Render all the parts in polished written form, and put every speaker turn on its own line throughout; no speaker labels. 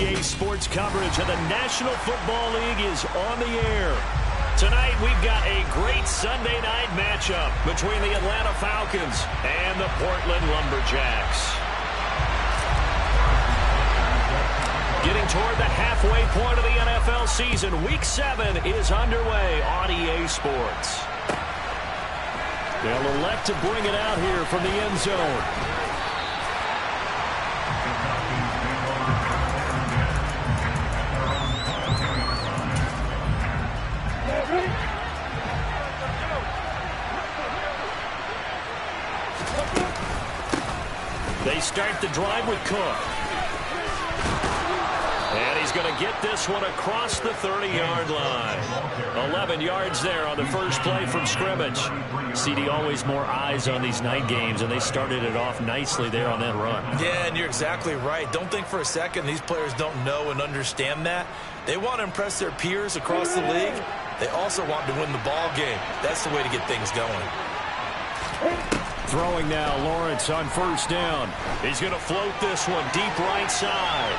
RCA Sports coverage of the National Football League is on the air. Tonight, we've got a great Sunday night matchup between the Atlanta Falcons and the Portland Lumberjacks. Getting toward the halfway point of the NFL season, Week 7 is underway on EA Sports. They'll elect to bring it out here from the end zone. They start the drive with Cook. And he's going to get this one across the 30-yard line. 11 yards there on the first play from scrimmage. CD, always more eyes on these night games, and they started it off nicely there on that run.
Yeah, and you're exactly right. Don't think for a second these players don't know and understand that. They want to impress their peers across the league. They also want to win the ball game. That's the way to get things going.
Throwing now, Lawrence on first down. He's going to float this one deep right side.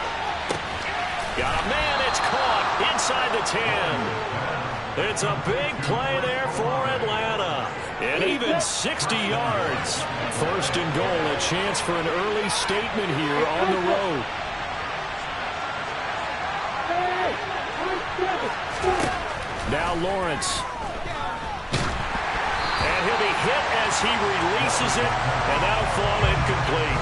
Got a man, it's caught inside the 10. It's a big play there for Atlanta. And even 60 yards. First and goal, a chance for an early statement here on the road. Now Lawrence. And he'll be hit as he releases it, and now thrown incomplete.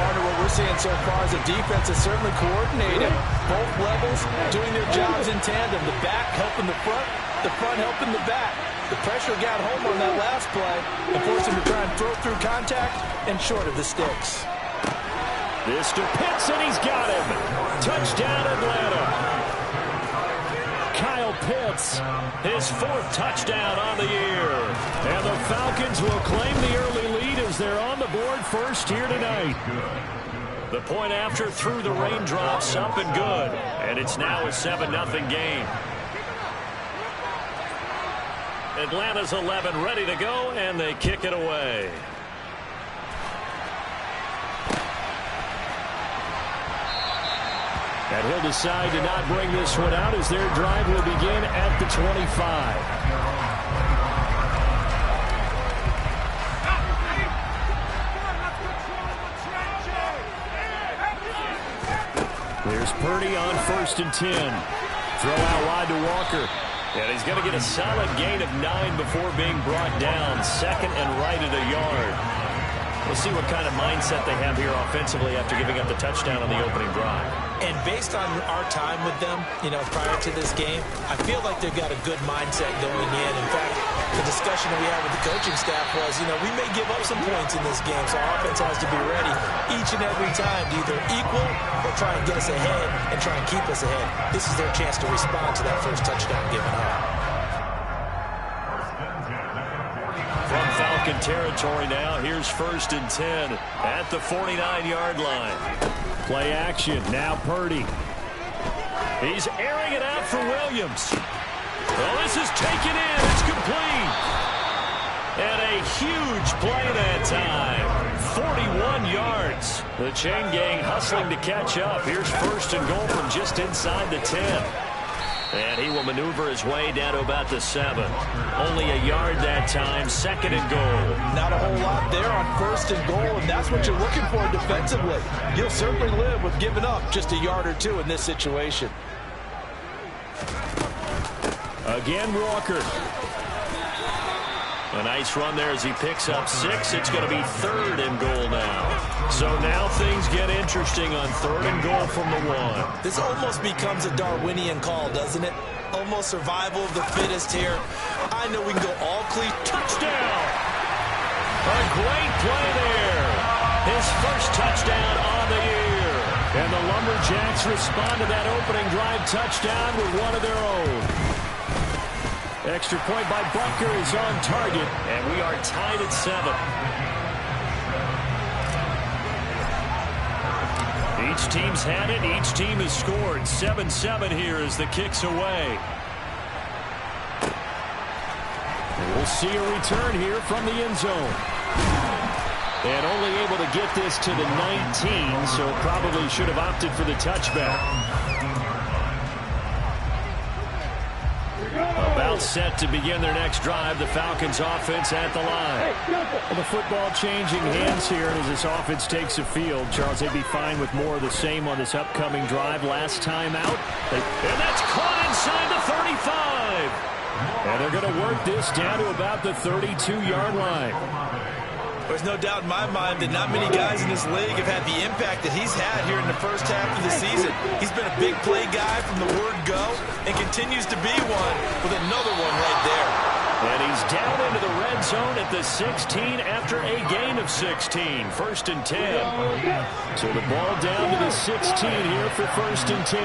Partner, what we're seeing so far is the defense is certainly coordinated. Both levels doing their jobs in tandem. The back helping the front helping the back. The pressure got home on that last play and forced him to try and throw through contact and short of the sticks.
This to Pitts, and he's got him. Touchdown, Atlanta. Kyle Pitts, his 4th touchdown on the year. And the Falcons will claim the early lead as they're on the board first here tonight. The point after through the raindrops, up and good. And it's now a 7-0 game. Atlanta's 11 ready to go, and they kick it away. And he'll decide to not bring this one out as their drive will begin at the 25. There's Purdy on first and 10. Throw out wide to Walker. And he's going to get a solid gain of 9 before being brought down. Second and right at a yard. We'll see what kind of mindset they have here offensively after giving up the touchdown on the opening drive.
And based on our time with them, prior to this game, I feel like they've got a good mindset going in. In fact, the discussion that we had with the coaching staff was, we may give up some points in this game, so our offense has to be ready each and every time to either equal or try and get us ahead and try and keep us ahead. This is their chance to respond to that first touchdown given up.
From Falcon territory now, here's first and 10 at the 49-yard line. Play action, now Purdy. He's airing it out for Williams. Well, this is taken in, it's complete. And a huge play that time, 41 yards. The chain gang hustling to catch up. Here's first and goal from just inside the 10. And he will maneuver his way down to about the 7. Only a yard that time, second and goal.
Not a whole lot there on first and goal, and that's what you're looking for defensively. You'll certainly live with giving up just a yard or two in this situation.
Again, Walker. A nice run there as he picks up 6. It's going to be third and goal now. So now things get interesting on third and goal from the 1.
This almost becomes a Darwinian call, doesn't it? Almost survival of the fittest here. I know we can go all clean.
Touchdown! A great play there. His first touchdown on the year. And the Lumberjacks respond to that opening drive touchdown with one of their own. Extra point by Butker is on target, and we are tied at 7. Each team's had it. Each team has scored. 7-7 here as the kick's away. And we'll see a return here from the end zone. And only able to get this to the 19, so probably should have opted for the touchback. About set to begin their next drive. The Falcons offense at the line. Well, the football changing hands here as this offense takes the field. Charles, they'd be fine with more of the same on this upcoming drive. Last time out. And that's caught inside the 35. And they're going to work this down to about the 32-yard line.
There's no doubt in my mind that not many guys in this league have had the impact that he's had here in the first half of the season. He's been a big play guy from the word go and continues to be one with another one right there.
And he's down into the red zone at the 16 after a gain of 16. First and 10. So the ball down to the 16 here for first and 10.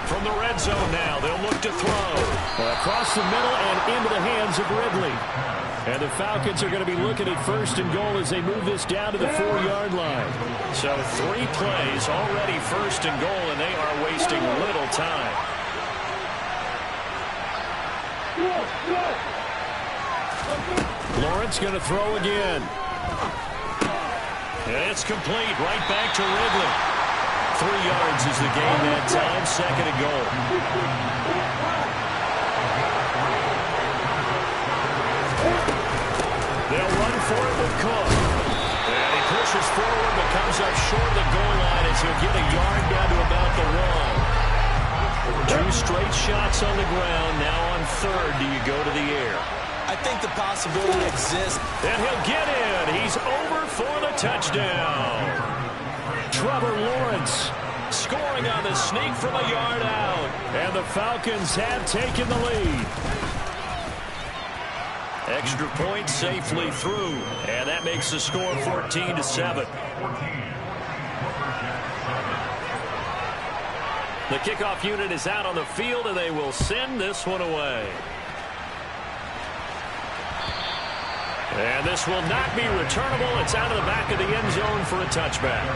From the red zone now, they'll look to throw. Across the middle and into the hands of Ridley. And the Falcons are going to be looking at first and goal as they move this down to the 4-yard line. So 3 plays already first and goal, and they are wasting little time. Lawrence going to throw again. And it's complete. Right back to Ridley. 3 yards is the gain that time. Second and goal. They'll run for it with Cook. And he pushes forward but comes up short of the goal line as he'll get a yard down to about the 1. 2 straight shots on the ground. Now on third, do you go to the air?
I think the possibility exists.
And he'll get in. He's over for the touchdown. Trevor Lawrence scoring on the sneak from a yard out. And the Falcons have taken the lead. Extra point safely through, and that makes the score 14-7. The kickoff unit is out on the field, and they will send this one away. And this will not be returnable. It's out of the back of the end zone for a touchback.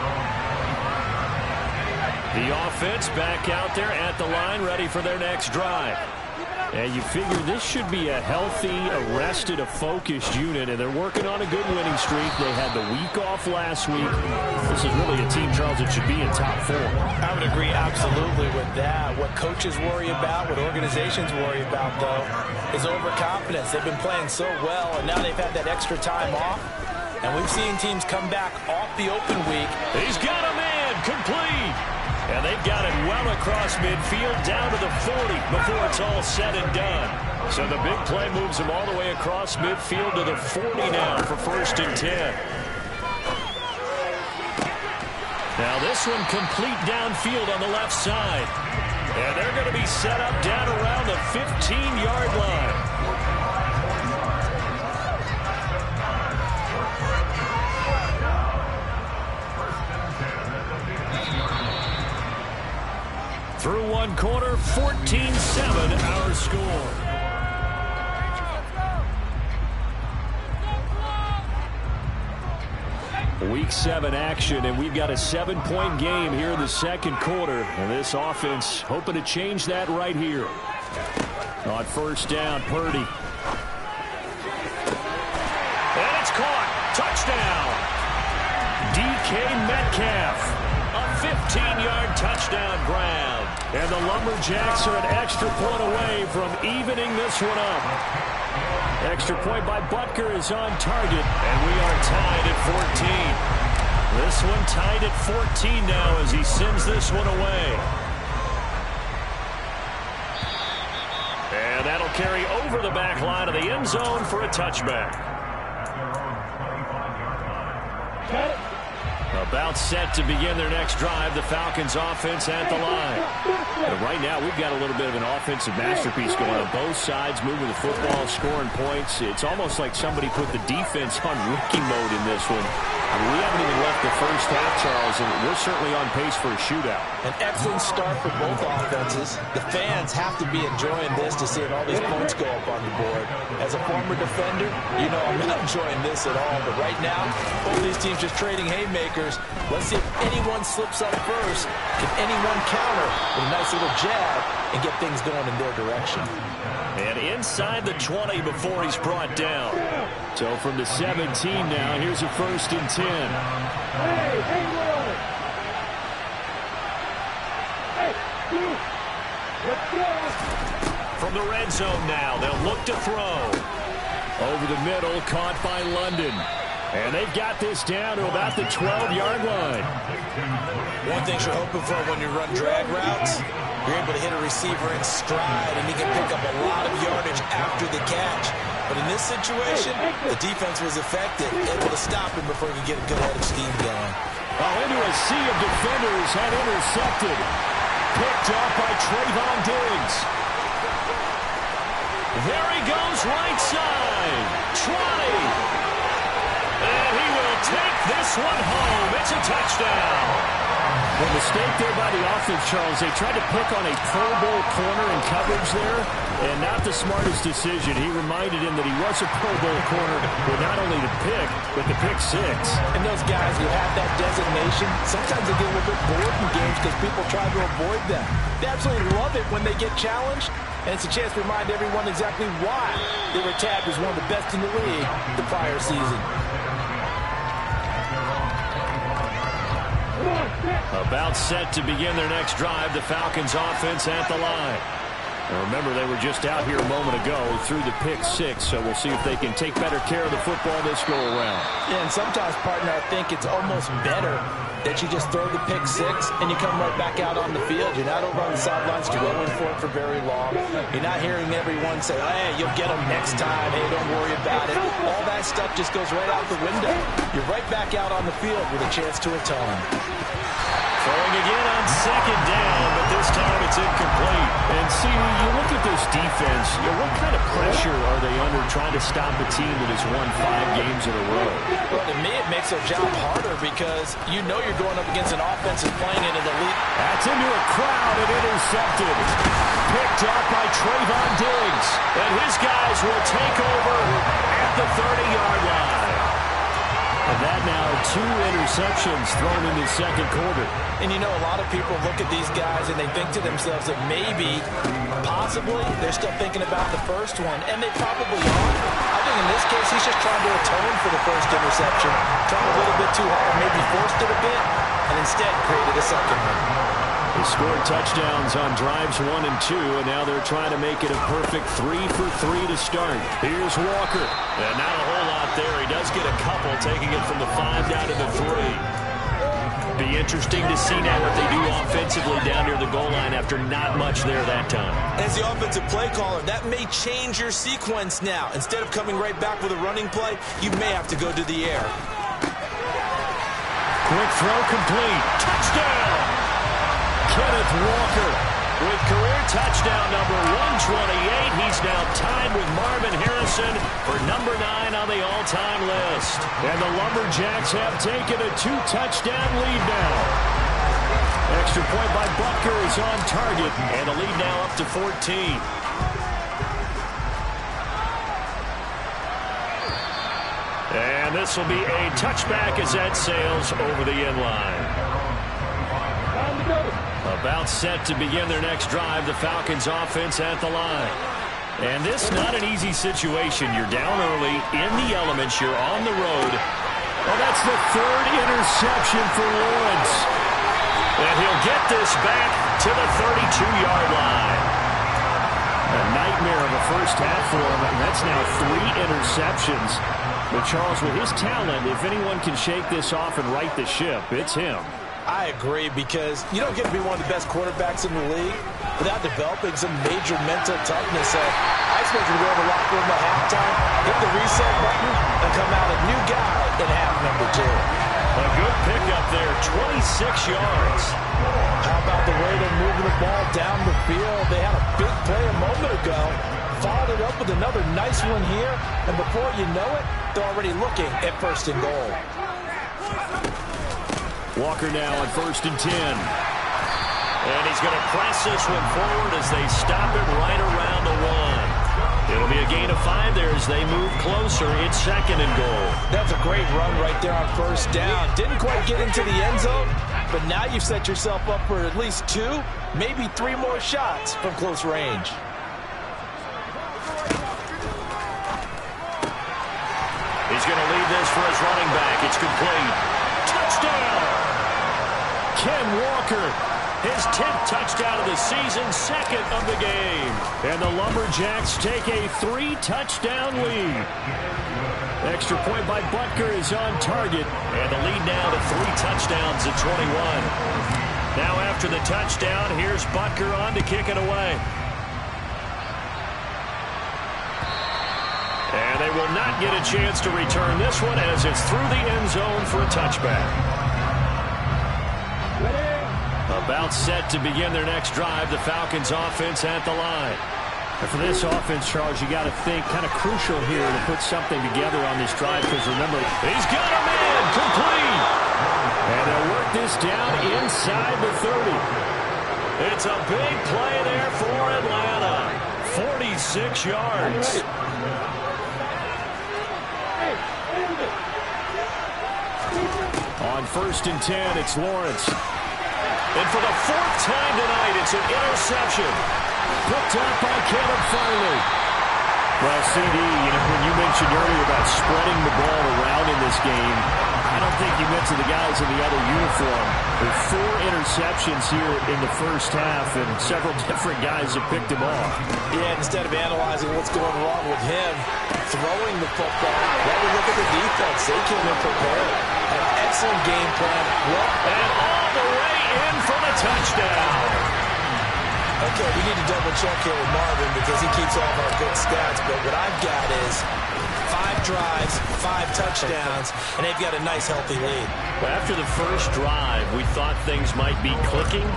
The offense back out there at the line, ready for their next drive. And you figure this should be a healthy, arrested, a focused unit, and they're working on a good winning streak. They had the week off last week. This is really a team, Charles, that should be in top 4.
I would agree absolutely with that. What coaches worry about, what organizations worry about, though, is overconfidence. They've been playing so well, and now they've had that extra time off. And we've seen teams come back off the open week.
He's got a man complete. And they've got it well across midfield down to the 40 before it's all said and done. So the big play moves them all the way across midfield to the 40 now for first and 10. Now this one complete downfield on the left side. And they're going to be set up down around the 15-yard line. Through one quarter, 14-7 our score. Week 7 action, and we've got a 7-point game here in the second quarter. And this offense hoping to change that right here. On first down, Purdy. And it's caught. Touchdown. DK Metcalf. A 15-yard touchdown grab. And the Lumberjacks are an extra point away from evening this one up. Extra point by Butker is on target, and we are tied at 14. This one tied at 14 now as he sends this one away. And that'll carry over the back line of the end zone for a touchback. About set to begin their next drive, the Falcons offense at the line. And right now, we've got a little bit of an offensive masterpiece going on both sides, moving the football, scoring points. It's almost like somebody put the defense on rookie mode in this one. I mean, we haven't even left the first half, Charles, and we're certainly on pace for a shootout.
An excellent start for both offenses. The fans have to be enjoying this to seeing all these points go up on the board. As a former defender, you know I'm not enjoying this at all. But right now, both these teams just trading haymakers. Let's see if anyone slips up first. Can anyone counter with a nice little jab and get things going in their direction?
And inside the 20 before he's brought down. So from the 17 now, here's a 1st and 10. From the red zone now, they'll look to throw. Over the middle, caught by London. And they've got this down to about the 12-yard line.
One thing you're hoping for when you run drag routes, you're able to hit a receiver in stride, and he can pick up a lot of yardage after the catch. But in this situation, the defense was effective, able to stop him before he could get a good head of steam going.
Into a sea of defenders and intercepted. Picked off by Trayvon Diggs. There he goes, right side. Trotty. And he will take this one home. It's a touchdown. The mistake there by the offense, Charles. They tried to pick on a Pro Bowl corner in coverage there, and not the smartest decision. He reminded him that he was a Pro Bowl corner with not only the pick, but the pick six.
And those guys who have that designation, sometimes they get a little bit bored in games because people try to avoid them. They absolutely love it when they get challenged, and it's a chance to remind everyone exactly why they were tabbed as one of the best in the league the prior season.
About set to begin their next drive, the Falcons offense at the line. Now remember, they were just out here a moment ago through the pick six, so we'll see if they can take better care of the football this go around.
Yeah, and sometimes, partner, I think it's almost better that you just throw the pick six and you come right back out on the field. You're not over on the sidelines dwelling for it for very long. You're not hearing everyone say, hey, you'll get them next time. Hey, don't worry about it. All that stuff just goes right out the window. You're right back out on the field with a chance to atone.
Throwing again on 2nd down, but this time it's incomplete. And see, you look at this defense, what kind of pressure are they under trying to stop a team that has won 5 games in a row?
Well, to me, it makes their job harder because you know you're going up against an offense that's playing in an elite.
That's into a crowd and intercepted. Picked off by Trayvon Diggs. And his guys will take over at the 30-yard line. And that now 2 interceptions thrown in the 2nd quarter.
And you know, a lot of people look at these guys and they think to themselves that maybe, possibly, they're still thinking about the first one. And they probably are. I think in this case, he's just trying to atone for the first interception. Trying a little bit too hard, maybe forced it a bit, and instead created a second one.
They scored touchdowns on drives 1 and 2, and now they're trying to make it a perfect 3 for 3 to start. Here's Walker. And not a whole lot there. He does get a couple, taking it from the 5 down to the 3. Be interesting to see now what they do offensively down near the goal line after not much there that time.
As the offensive play caller, that may change your sequence now. Instead of coming right back with a running play, you may have to go to the air.
Quick throw complete. Touchdown! Kenneth Walker with career touchdown number 128. He's now tied with Marvin Harrison for number 9 on the all-time list. And the Lumberjacks have taken a 2-touchdown lead now. Extra point by Butker is on target, and the lead now up to 14. And this will be a touchback as that sails over the end line. About set to begin their next drive, the Falcons offense at the line. And this not an easy situation. You're down early in the elements. You're on the road. Well, that's the 3rd interception for Lawrence. And he'll get this back to the 32-yard line. A nightmare of a first half for him, and that's now 3 interceptions. But Charles, with his talent, if anyone can shake this off and right the ship, it's him.
I agree, because you don't get to be one of the best quarterbacks in the league without developing some major mental toughness. So I expect him to go in the locker room at halftime, hit the reset button, and come out a new guy in half number 2.
A good pickup there, 26 yards.
How about the way they're moving the ball down the field? They had a big play a moment ago, followed it up with another nice one here, and before you know it, they're already looking at 1st and goal.
Walker now on 1st and 10. And he's going to press this one forward as they stop him right around the 1. It'll be a gain of 5 there as they move closer. It's 2nd and goal.
That's a great run right there on 1st down. Didn't quite get into the end zone, but now you've set yourself up for at least 2, maybe 3 more shots from close range.
He's going to leave this for his running back. It's complete. Touchdown! Ken Walker, his 10th touchdown of the season, 2nd of the game. And the Lumberjacks take a 3-touchdown lead. Extra point by Butker is on target. And the lead now to 3 touchdowns at 21. Now after the touchdown, here's Butker on to kick it away. And they will not get a chance to return this one as it's through the end zone for a touchback. About set to begin their next drive, the Falcons offense at the line. And for this offense, Charles, you got to think kind of crucial here to put something together on this drive because remember, he's got a man complete. And they'll work this down inside the 30. It's a big play there for Atlanta. 46 yards. On 1st and 10, it's Lawrence. And for the 4th time tonight, it's an interception. Picked up by Caleb Farley. Well, CD, when you mentioned earlier about spreading the ball around in this game, I don't think you mentioned the guys in the other uniform. There are 4 interceptions here in the first half, and several different guys have picked him off.
Yeah, instead of analyzing what's going wrong with him, throwing the football, well, we look at the defense. They came in prepared. An excellent game plan.
And all the way in for the touchdown.
Okay, we need to double check here with Marvin because he keeps all of our good stats, but what I've got is 5 drives, 5 touchdowns, and they've got a nice, healthy lead.
Well, after the first drive, we thought things might be clicking.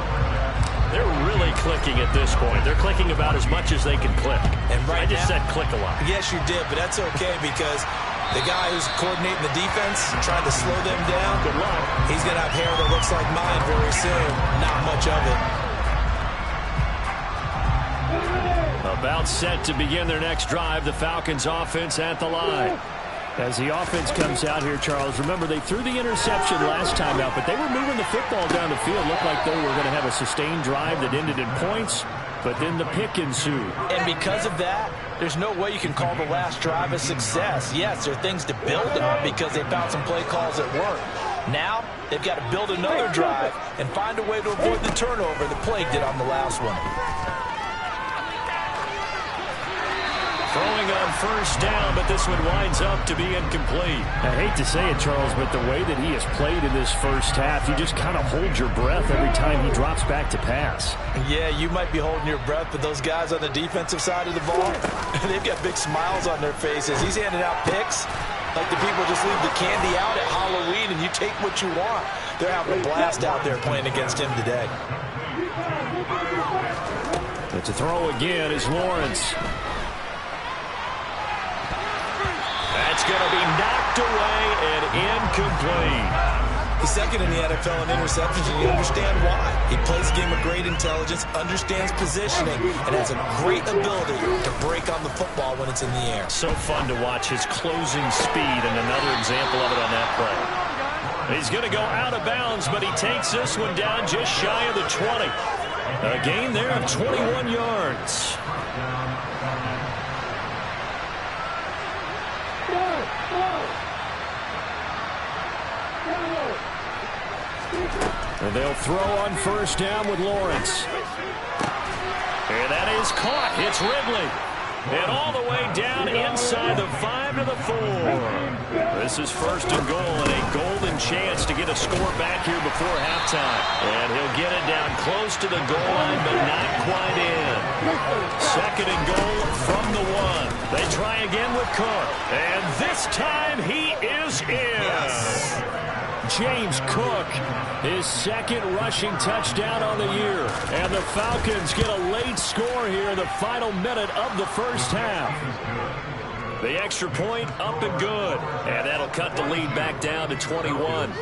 They're really clicking at this point. They're clicking about as much as they can click.
And right
I just
now,
said click a lot.
Yes, you did, but that's okay because the guy who's coordinating the defense, trying to slow them down,
good luck.
He's going to have hair that looks like mine very soon. Not much of it.
About set to begin their next drive, the Falcons offense at the line. As the offense comes out here, Charles, remember they threw the interception last time out, but they were moving the football down the field. Looked like they were going to have a sustained drive that ended in points, but then the pick ensued.
And because of that, there's no way you can call the last drive a success. Yes, there are things to build on because they found some play calls that work. Now, they've got to build another drive and find a way to avoid the turnover the Plague did on the last one.
Throwing on 1st down, but this one winds up to be incomplete.
I hate to say it, Charles, but the way that he has played in this first half, you just kind of hold your breath every time he drops back to pass.
Yeah, you might be holding your breath, but those guys on the defensive side of the ball, they've got big smiles on their faces. He's handing out picks like the people just leave the candy out at Halloween and you take what you want. They're having a blast out there playing against him today.
But to throw again is Lawrence. That's going to be knocked away and incomplete.
He's 2nd in the NFL in interceptions, and you understand why. He plays a game of great intelligence, understands positioning, and has a great ability to break on the football when it's in the air.
So fun to watch his closing speed, and another example of it on that play. He's going to go out of bounds, but he takes this one down just shy of the 20. A gain there of 21 yards. And they'll throw on 1st down with Lawrence. And that is caught. It's Ridley. And all the way down inside the 5 to the 4. This is 1st and goal and a golden chance to get a score back here before halftime. And he'll get it down close to the goal line, but not quite in. 2nd and goal from the 1. They try again with Cook. And this time he is in.
Yes.
James Cook, his 2nd rushing touchdown on the year. And the Falcons get a late score here in the final minute of the first half. The extra point up and good. And that'll cut the lead back down to 21.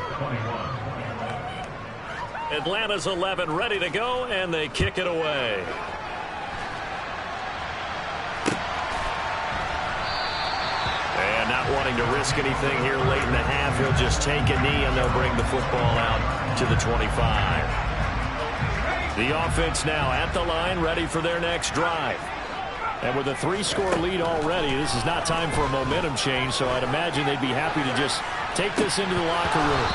Atlanta's 11 ready to go, and they kick it away. And not wanting to risk anything here late in the half, he'll just take a knee and they'll bring the football out to the 25. The offense now at the line, ready for their next drive. And with a 3-score lead already, this is not time for a momentum change, so I'd imagine they'd be happy to just take this into the locker room.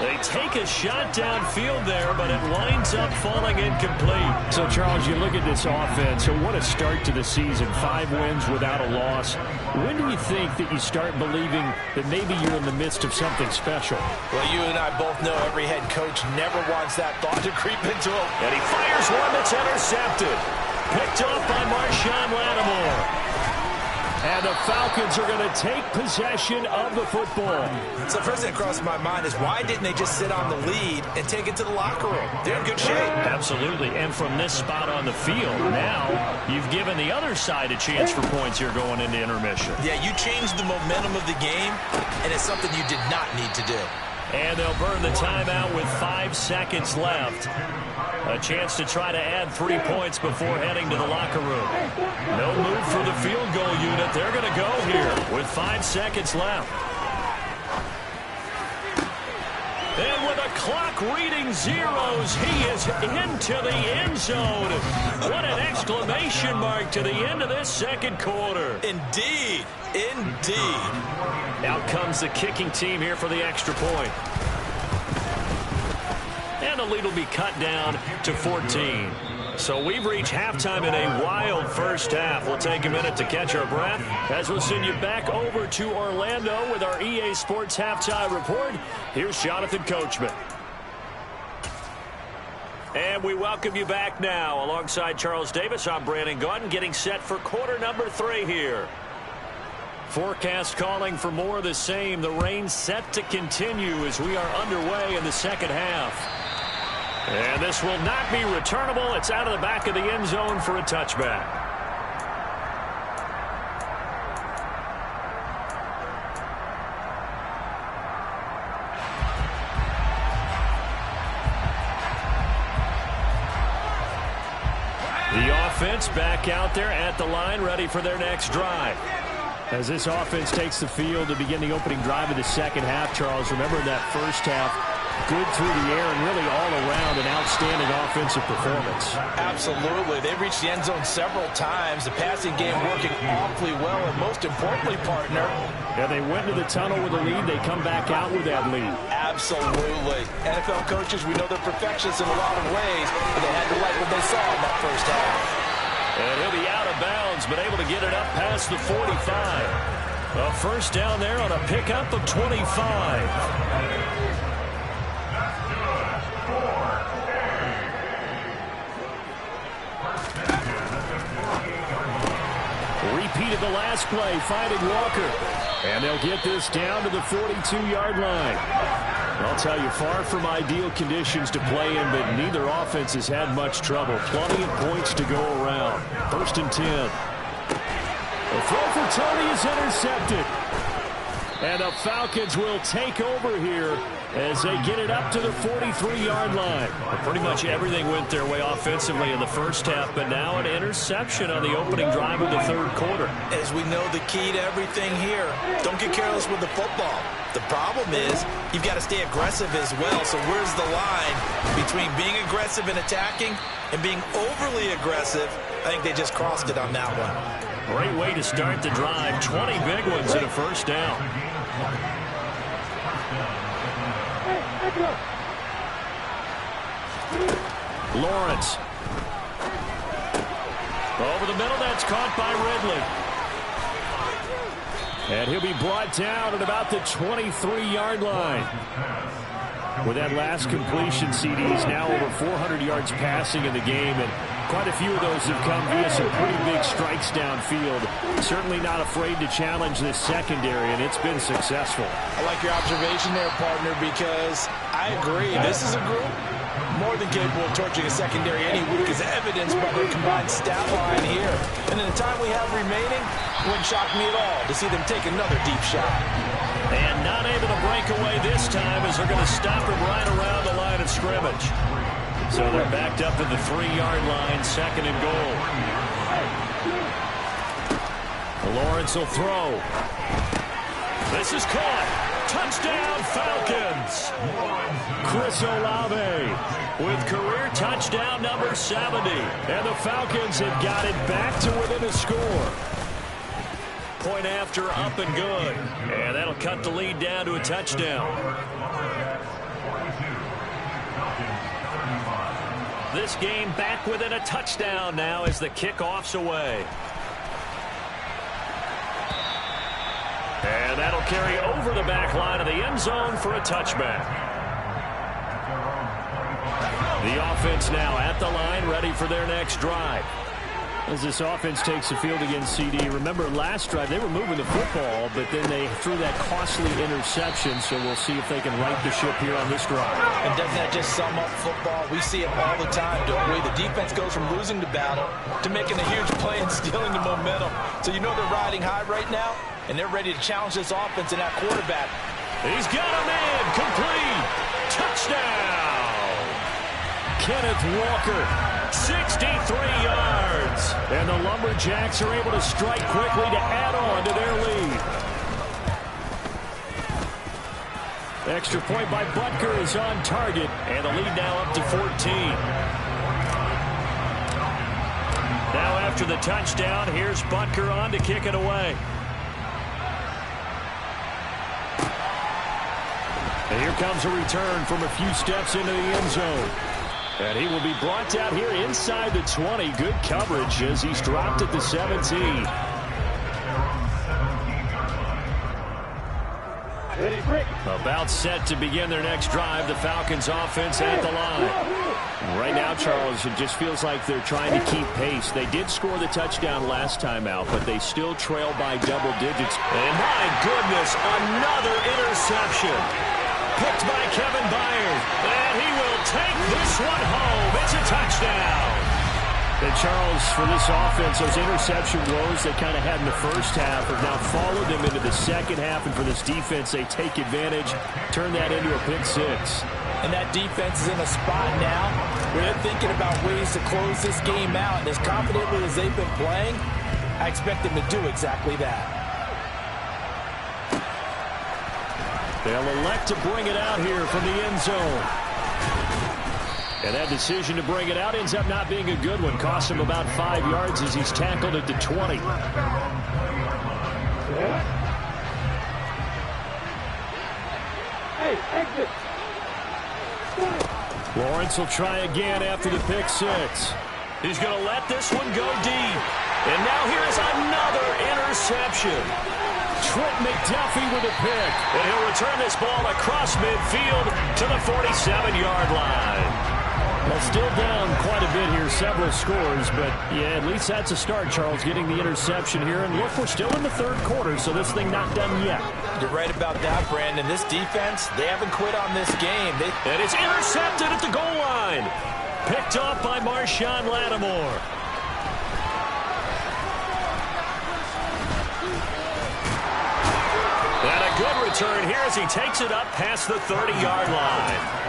They take a shot downfield there, but it winds up falling incomplete. So, Charles, you look at this offense, so what a start to the season. 5 wins without a loss. When do you think that you start believing that maybe you're in the midst of something special?
Well, you and I both know every head coach never wants that thought to creep into him.
And he fires one that's intercepted. Picked off by Marshawn Lattimore. And the Falcons are going to take possession of the football.
So the first thing that crossed my mind is why didn't they just sit on the lead and take it to the locker room? They're in good shape.
Absolutely. And from this spot on the field, now you've given the other side a chance for points here going into intermission.
Yeah, you changed the momentum of the game, and it's something you did not need to do.
And they'll burn the timeout with 5 seconds left. A chance to try to add 3 points before heading to the locker room. No move for the field goal unit. They're going to go here with 5 seconds left. And with a clock reading zeros, he is into the end zone. What an exclamation mark to the end of this second quarter.
Indeed. Indeed.
Out comes the kicking team here for the extra point. And the lead will be cut down to 14. So we've reached halftime in a wild first half. We'll take a minute to catch our breath as we'll send you back over to Orlando with our EA Sports Halftime Report. Here's Jonathan Coachman. And we welcome you back now. Alongside Charles Davis, I'm Brandon Gaudin, getting set for quarter number 3 here. Forecast calling for more of the same. The rain set to continue as we are underway in the second half. And this will not be returnable. It's out of the back of the end zone for a touchback. The offense back out there at the line, ready for their next drive. As this offense takes the field to begin the opening drive of the second half, Charles, remember in that first half, good through the air and really all around an outstanding offensive performance.
Absolutely. They've reached the end zone several times. The passing game working awfully well, and most importantly, partner.
Yeah, they went to the tunnel with a lead. They come back out with that lead.
Absolutely. NFL coaches, we know they're perfectionists in a lot of ways, but they had to like what they saw in that first half.
And he'll be out of bounds, but able to get it up past the 45. A first down there on a pickup of 25. Repeated the last play, finding Walker. And they'll get this down to the 42-yard line. I'll tell you, far from ideal conditions to play in, but neither offense has had much trouble. Plenty of points to go around. 1st and 10. The throw for Tony is intercepted. And the Falcons will take over here as they get it up to the 43-yard line. Well, pretty much everything went their way offensively in the first half, but now an interception on the opening drive of the third quarter.
As we know, the key to everything here, don't get careless with the football. The problem is you've got to stay aggressive as well. So where's the line between being aggressive and attacking and being overly aggressive? I think they just crossed it on that one.
Great way to start the drive. 20 big ones and a first down. Lawrence. Over the middle, that's caught by Ridley. And he'll be brought down at about the 23-yard line. With that last completion, CD's now over 400 yards passing in the game, and quite a few of those have come via some pretty big strikes downfield. Certainly not afraid to challenge this secondary, and it's been successful.
I like your observation there, partner, because I agree. This is a group more than capable of torching a secondary any week, as evidenced by their combined stat line here. And in the time we have remaining, it wouldn't shock me at all to see them take another deep shot.
And not able to break away this time as they're going to stop him right around the line of scrimmage. So they're backed up to the 3-yard line, 2nd and goal. Lawrence will throw. The This is caught. Touchdown, Falcons. Chris Olave with career touchdown number 70. And the Falcons have got it back to within a score. Point after, up and good. And that'll cut the lead down to a touchdown. This game back within a touchdown now as the kickoff's away. And that'll carry over the back line of the end zone for a touchback. The offense now at the line, ready for their next drive. As this offense takes the field against CD, remember last drive they were moving the football, but then they threw that costly interception, so we'll see if they can right the ship here on this drive.
And doesn't that just sum up football? We see it all the time, don't we? The defense goes from losing the battle to making a huge play and stealing the momentum. So you know they're riding high right now, and they're ready to challenge this offense and that quarterback.
He's got a man, complete, touchdown! Kenneth Walker, 63 yards. And the Lumberjacks are able to strike quickly to add on to their lead. Extra point by Butker is on target, and the lead now up to 14. Now after the touchdown, here's Butker on to kick it away. And here comes a return from a few steps into the end zone. And he will be brought down here inside the 20. Good coverage as he's dropped at the 17. About set to begin their next drive. The Falcons offense at the line. Right now, Charles, it just feels like they're trying to keep pace. They did score the touchdown last time out, but they still trail by double digits. And my goodness, another interception. Picked by Kevin Byard, and he will take this one home. It's a touchdown. And Charles, for this offense, those interception woes they kind of had in the first half have now followed them into the second half, and for this defense, they take advantage, turn that into a pick six.
And that defense is in a spot now where they're thinking about ways to close this game out, and as confidently as they've been playing, I expect them to do exactly that.
They'll elect to bring it out here from the end zone. And that decision to bring it out ends up not being a good one. Costs him about 5 yards as he's tackled at the 20.
Hey, exit.
Lawrence will try again after the pick six. He's going to let this one go deep. And now here is another interception. Trent McDuffie with a pick. And he'll return this ball across midfield to the 47-yard line. Well, still down quite a bit here, several scores, but yeah, at least that's a start, Charles, getting the interception here. And look, we're still in the third quarter, so this thing not done yet.
You're right about that, Brandon. This defense, they haven't quit on this game.
And it's intercepted at the goal line. Picked off by Marshawn Lattimore. And a good return here as he takes it up past the 30-yard line.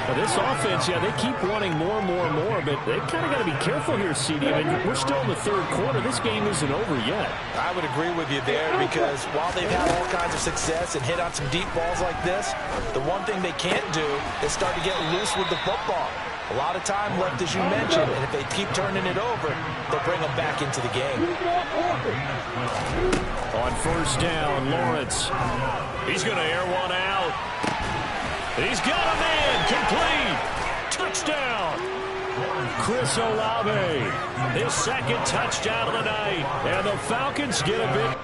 Now this offense, yeah, they keep wanting more and more and more, but they've kind of got to be careful here, CD. I mean, we're still in the third quarter. This game isn't over yet.
I would agree with you there because while they've had all kinds of success and hit on some deep balls like this, the one thing they can't do is start to get loose with the football. A lot of time left, as you mentioned, and if they keep turning it over, they'll bring them back into the game.
On first down, Lawrence. He's going to air one out. He's got a man, complete, touchdown. Chris Olave, his second touchdown of the night, and the Falcons get a big.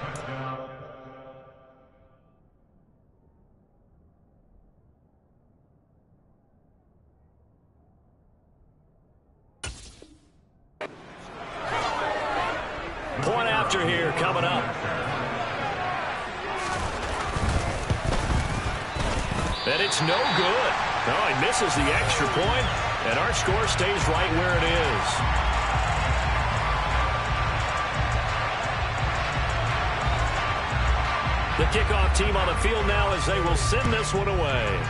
Point after here coming up. And it's no good. No, he misses the extra point, and our score stays right where it is. The kickoff team on the field now as they will send this one away.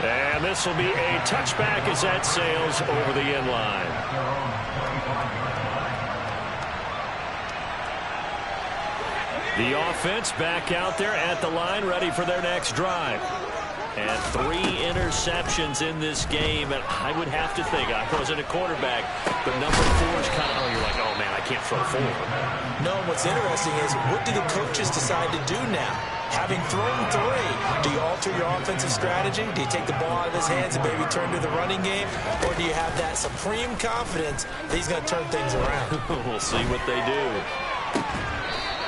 And this will be a touchback as that sails over the end line. The offense back out there at the line, ready for their next drive. And 3 interceptions in this game, and I would have to think, I wasn't a quarterback, but number 4 is kind of, you're like, oh man, I can't throw 4.
No, what's interesting is, what do the coaches decide to do now? Having thrown 3, do you alter your offensive strategy? Do you take the ball out of his hands and maybe turn to the running game? Or do you have that supreme confidence that he's going to turn things around?
We'll see what they do.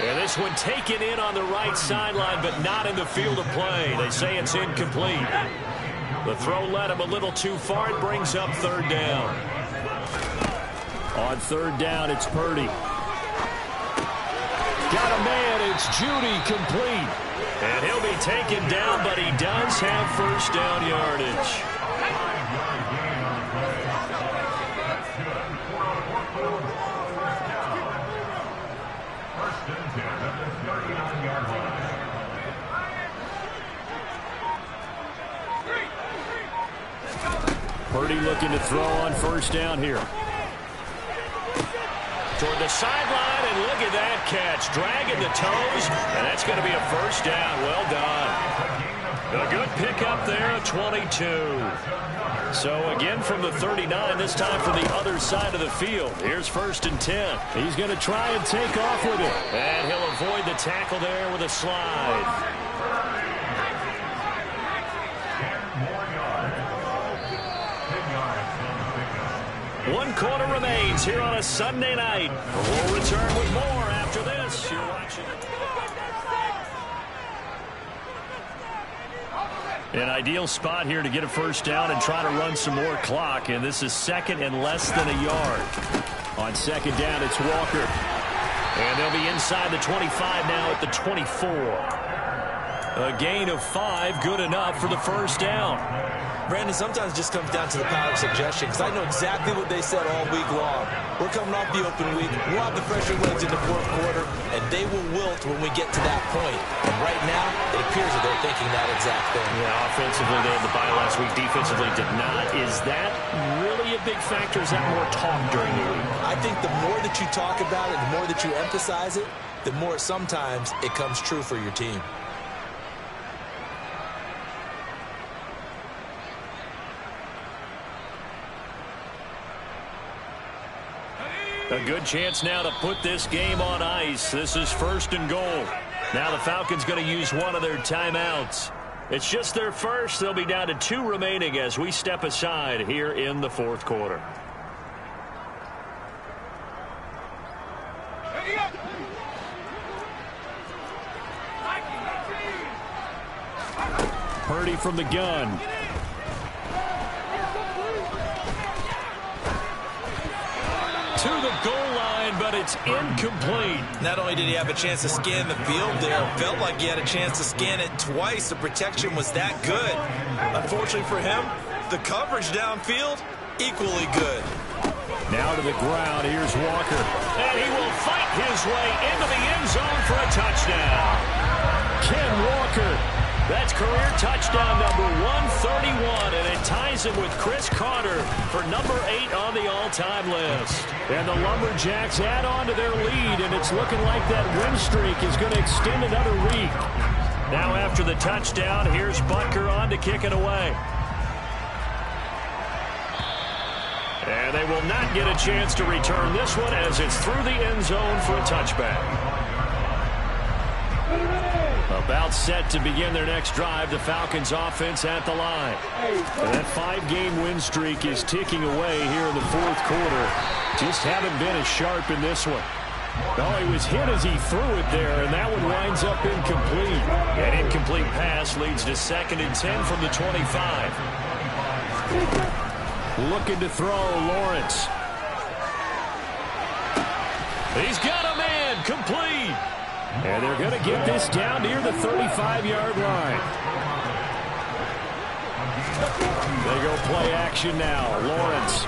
And this one taken in on the right sideline, but not in the field of play. They say it's incomplete. The throw led him a little too far. It brings up 3rd down. On 3rd down, it's Purdy. Got a man. It's Judy, complete. And he'll be taken down, but he does have 1st down yardage. Purdy looking to throw on 1st down here. Toward the sideline, and look at that catch. Dragging the toes, and that's going to be a 1st down. Well done. A good pickup there, 22. So again from the 39, this time from the other side of the field. Here's 1st and 10. He's going to try and take off with it. And he'll avoid the tackle there with a slide. 1 quarter remains here on a Sunday night. We'll return with more after this. You're watching an ideal spot here to get a 1st down and try to run some more clock. And this is 2nd and less than a yard. On 2nd down, it's Walker. And they'll be inside the 25 now at the 24. A gain of 5, good enough for the 1st down.
Brandon, sometimes it just comes down to the power of suggestion, because I know exactly what they said all week long. We're coming off the open week. We'll have the fresher legs in the 4th quarter, and they will wilt when we get to that point. And right now, it appears that they're thinking that exact thing.
Yeah, offensively, they had the bye last week. Defensively did not. Is that really a big factor? Is that more talk during the week?
I think the more that you talk about it, the more that you emphasize it, the more sometimes it comes true for your team.
A good chance now to put this game on ice. This is 1st and goal. Now the Falcons going to use one of their timeouts. It's just their first. They'll be down to 2 remaining as we step aside here in the 4th quarter. Purdy from the gun. To the goal line, but it's incomplete.
Not only did he have a chance to scan the field there, felt like he had a chance to scan it twice. The protection was that good. Unfortunately for him, the coverage downfield, equally good.
Now to the ground, here's Walker. And he will fight his way into the end zone for a touchdown. Ken Walker. That's career touchdown number 131, and it ties him with Chris Carter for number 8 on the all-time list. And the Lumberjacks add on to their lead, and it's looking like that win streak is going to extend another week. Now after the touchdown, here's Butker on to kick it away. And they will not get a chance to return this one as it's through the end zone for a touchback. About set to begin their next drive, the Falcons offense at the line. And that 5-game win streak is ticking away here in the 4th quarter. Just haven't been as sharp in this one. Oh, he was hit as he threw it there, and that one winds up incomplete. An incomplete pass leads to 2nd and 10 from the 25. Looking to throw, Lawrence. He's got a man, complete. And they're going to get this down near the 35-yard line. They go play action now. Lawrence.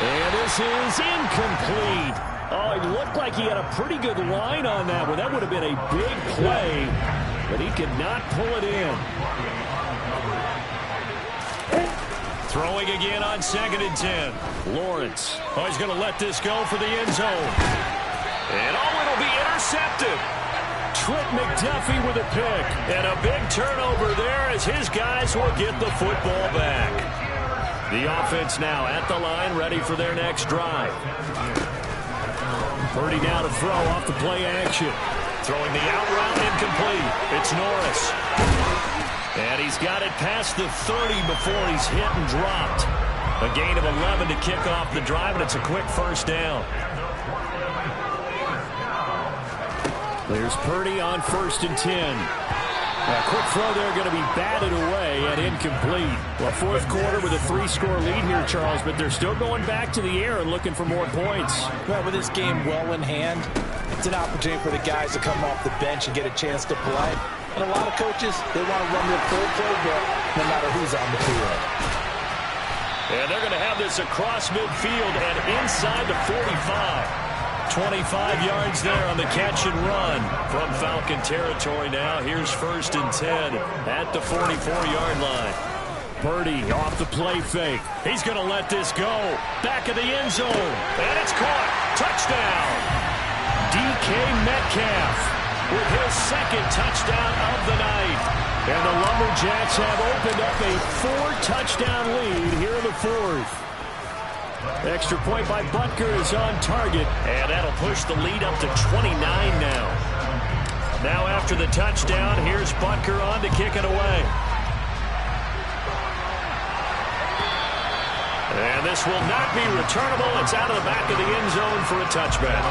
And this is incomplete. Oh, he looked like he had a pretty good line on that one. That would have been a big play, but he could not pull it in. Throwing again on 2nd and 10. Lawrence. Oh, he's going to let this go for the end zone. And it'll be intercepted.
Trent McDuffie with a pick.
And a big turnover there as his guys will get the football back. The offense now at the line, ready for their next drive.
Purdy now to throw off the play action.
Throwing the out route incomplete. It's Norris. And he's got it past the 30 before he's hit and dropped. A gain of 11 to kick off the drive, and it's a quick first down.
There's Purdy on 1st and 10. A quick throw there going to be batted away and incomplete. Well, fourth quarter with a 3-score lead here, Charles, but they're still going back to the air and looking for more points.
Well, with this game well in hand, it's an opportunity for the guys to come off the bench and get a chance to play. And a lot of coaches, they want to run their full playbook no matter who's on the field.
And they're going to have this across midfield and inside the 45. 25 yards there on the catch and run from Falcon territory now. Here's 1st and 10 at the 44-yard line.
Purdy off the play fake.
He's going to let this go. Back of the end zone. And it's caught. Touchdown. DK Metcalf with his 2nd touchdown of the night. And the Lumberjacks have opened up a 4-touchdown lead here in the 4th. Extra point by Butker is on target. And that'll push the lead up to 29 now. Now after the touchdown, here's Butker on to kick it away. And this will not be returnable. It's out of the back of the end zone for a touchback.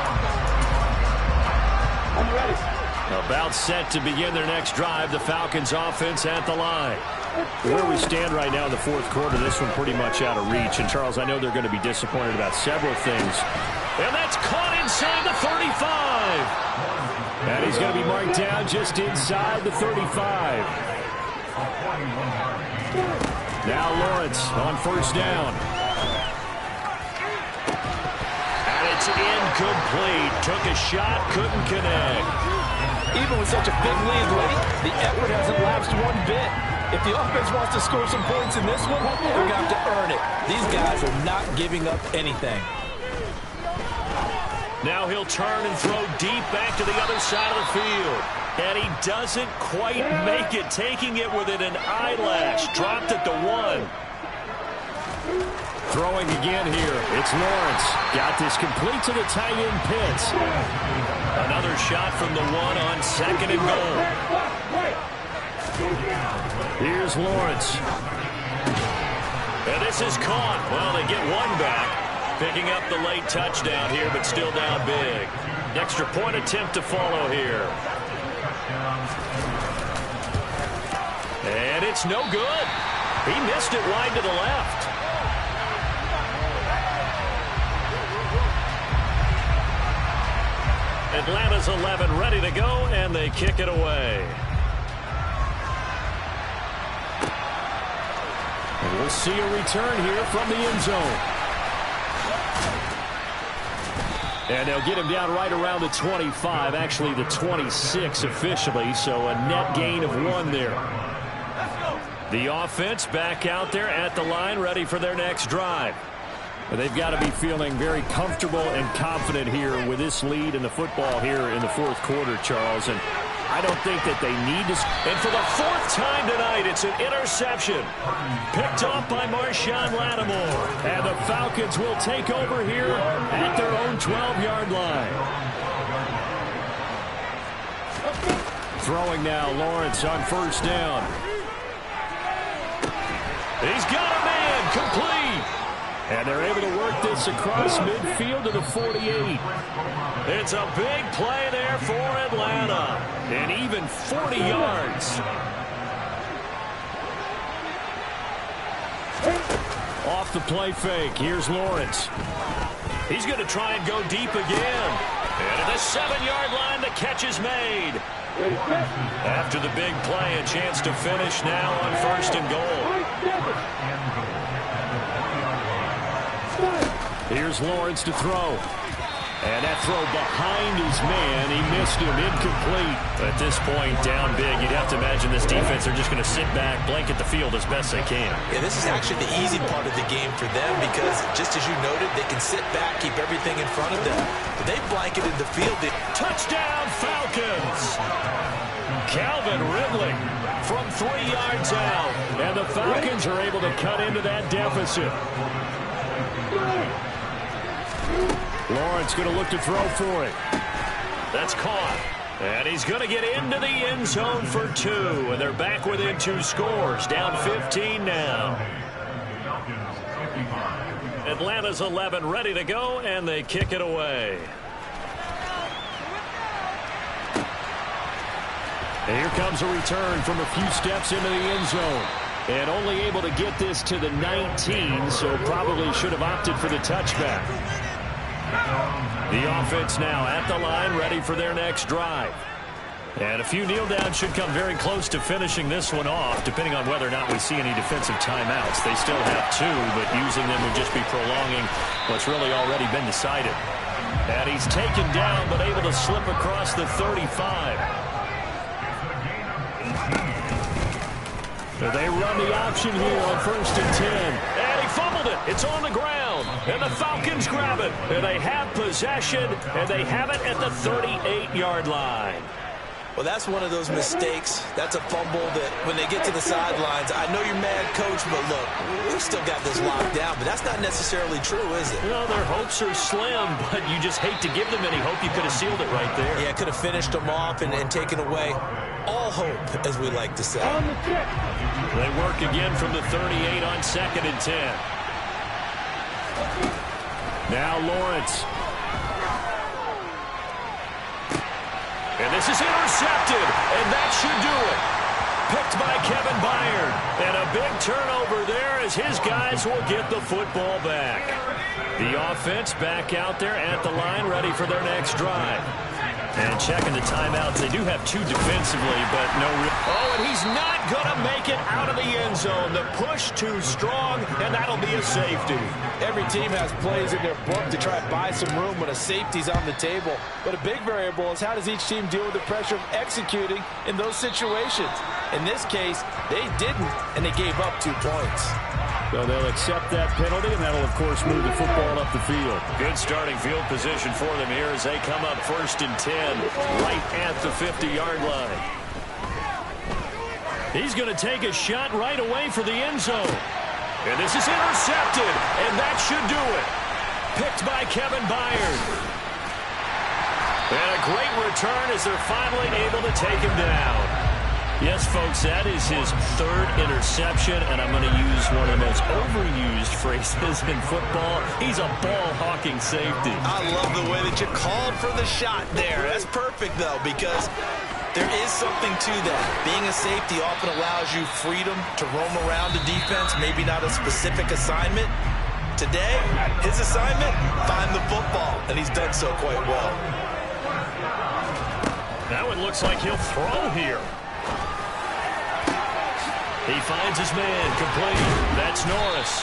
I'm ready.
About set to begin their next drive. The Falcons offense at the line.
Where we stand right now in the fourth quarter, this one pretty much out of reach. And, Charles, I know they're going to be disappointed about several things.
And that's caught inside the 35.
And he's going to be marked down just inside the 35. Now Lawrence on 1st down.
And it's incomplete. Took a shot, couldn't connect.
Even with such a big lead late, the effort hasn't lapsed one bit. If the offense wants to score some points in this one, they're going to have to earn it. These guys are not giving up anything.
Now he'll turn and throw deep back to the other side of the field. And he doesn't quite make it, taking it within an eyelash. Dropped at the 1.
Throwing again here. It's Lawrence. Got this complete to the tight end Pitts.
Another shot from the 1 on 2nd and goal.
Here's Lawrence.
And this is caught. Well, they get one back. Picking up the late touchdown here, but still down big. Extra point attempt to follow here. And it's no good. He missed it wide to the left. Atlanta's 11 ready to go, and they kick it away.
And we'll see a return here from the end zone. And they'll get him down right around the 25, actually the 26 officially, so a net gain of 1 there. The offense back out there at the line, ready for their next drive. They've got to be feeling very comfortable and confident here with this lead in the football here in the fourth quarter, Charles. And I don't think that they need to.
And for the 4th time tonight, it's an interception. Picked off by Marshawn Lattimore.
And the Falcons will take over here at their own 12-yard line. Throwing now, Lawrence on 1st down.
He's got a man, complete.
And they're able to work this across midfield to the 48.
It's a big play there for Atlanta. And even 40 yards.
Off the play fake. Here's Lawrence.
He's going to try and go deep again. And at the 7-yard line, the catch is made. After the big play, a chance to finish now on 1st and goal.
Here's Lawrence to throw. And that throw behind his man. He missed him. Incomplete.
At this point, down big, you'd have to imagine this defense are just going to sit back, blanket the field as best they can.
Yeah, this is actually the easy part of the game for them because, just as you noted, they can sit back, keep everything in front of them. The they blanketed the field.
Touchdown, Falcons! Calvin Ridley from 3 yards out. And the Falcons are able to cut into that deficit. Lawrence going to look to throw for it. That's caught. And he's going to get into the end zone for 2. And they're back within 2 scores. Down 15 now. Atlanta's 11 ready to go, and they kick it away. And here comes a return from a few steps into the end zone. And only able to get this to the 19, so probably should have opted for the touchback. The offense now at the line, ready for their next drive. And a few kneel downs should come very close to finishing this one off, depending on whether or not we see any defensive timeouts. They still have 2, but using them would just be prolonging what's really already been decided. And he's taken down, but able to slip across the 35. They run the option here on 1st and 10. And he fumbled it. It's on the ground. And the Falcons grab it. And they have possession. And they have it at the 38-yard line.
Well, that's one of those mistakes. That's a fumble that when they get to the sidelines, I know you're mad, Coach, but look, we've still got this locked down. But that's not necessarily true, is it?
Well, their hopes are slim, but you just hate to give them any hope. You could have sealed it right there.
Yeah, could have finished them off and taken away all hope, as we like to say.
They work again from the 38 on 2nd and 10. Now Lawrence. And this is intercepted, and that should do it. Picked by Kevin Byard. And a big turnover there as his guys will get the football back. The offense back out there at the line, ready for their next drive. And checking the timeouts. They do have 2 defensively, but no real... Oh, and he's not going to make it out of the end zone. The push too strong, and that'll be a safety.
Every team has plays in their book to try to buy some room when a safety's on the table. But a big variable is how does each team deal with the pressure of executing in those situations. In this case, they didn't, and they gave up 2 points.
So they'll accept that penalty, and that'll, of course, move the football up the field. Good starting field position for them here as they come up 1st and 10, right at the 50-yard line. He's going to take a shot right away for the end zone. And this is intercepted, and that should do it. Picked by Kevin Byard. And a great return as they're finally able to take him down. Yes, folks, that is his 3rd interception, and I'm going to use one of the most overused phrases in football. He's a ball-hawking safety.
I love the way that you called for the shot there. That's perfect, though, because there is something to that. Being a safety often allows you freedom to roam around the defense, maybe not a specific assignment. Today, his assignment, find the football, and he's done so quite well.
Now it looks like he'll throw here. He finds his man, complete. That's Norris.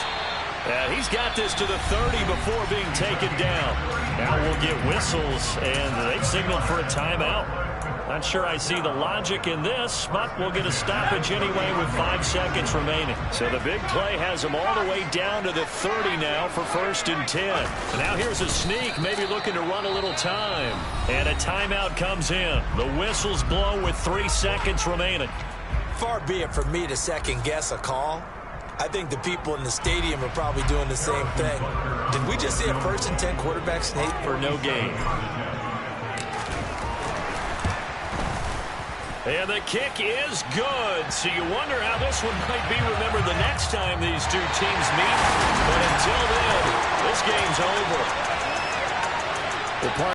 He's got this to the 30 before being taken down. Now we'll get whistles, and they've signaled for a timeout. Not sure I see the logic in this, but we'll get a stoppage anyway with 5 seconds remaining. So the big play has them all the way down to the 30 now for 1st and 10. Now here's a sneak, maybe looking to run a little time. And a timeout comes in. The whistles blow with 3 seconds remaining.
Far be it from me to second-guess a call. I think the people in the stadium are probably doing the same thing. Did we just see a 1st and 10 quarterback sneak?
For no gain. And the kick is good. So you wonder how this one might be remembered the next time these 2 teams meet. But until then, this game's over.